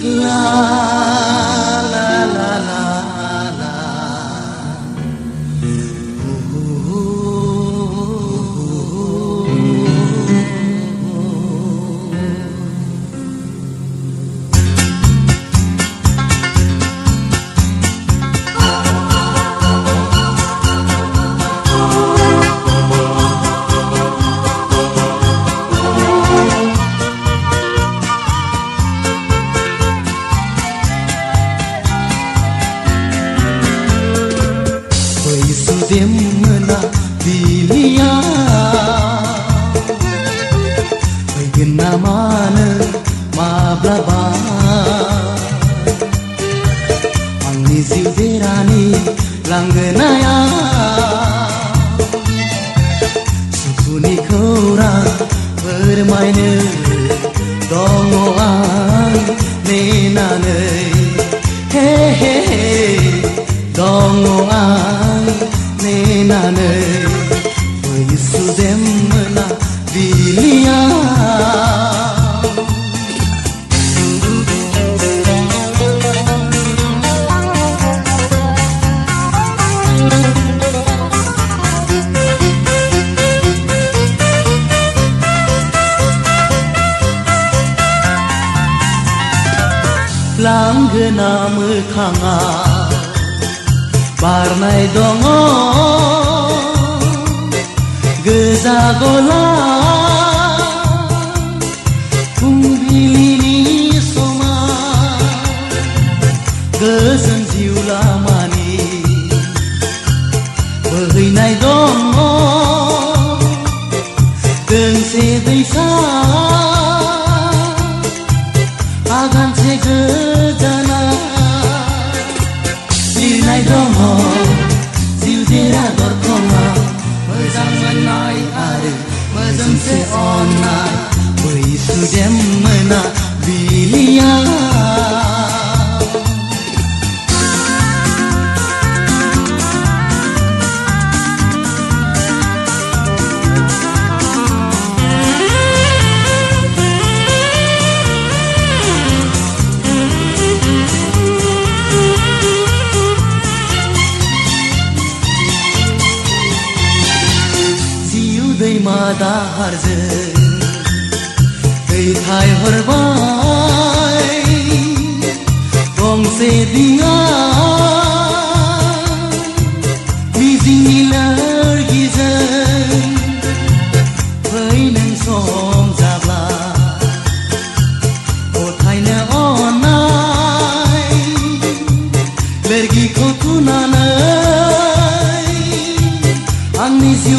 La la la la la. Demna bilia Baigna mana mablaba Angni siuderani langgenaya Sukuni korang bermain dongoan nenanei Hey hey hey dongoan nenane Yesu demna bilia Langgena mekhanga barnai dongo Geza gola Kumbilini soma Gezan jiula mani Behinai dongo Gengse deisa Agan se gejana Linai dongo Ziudera dorkonga Mezang menai are Mezang seona Begitu demna bilia Mada harje Dei thai horbai Gong se dinga Mizing nilar gizen Phai nang som jabla O thai na onai Lergi ko tunanai Angni siu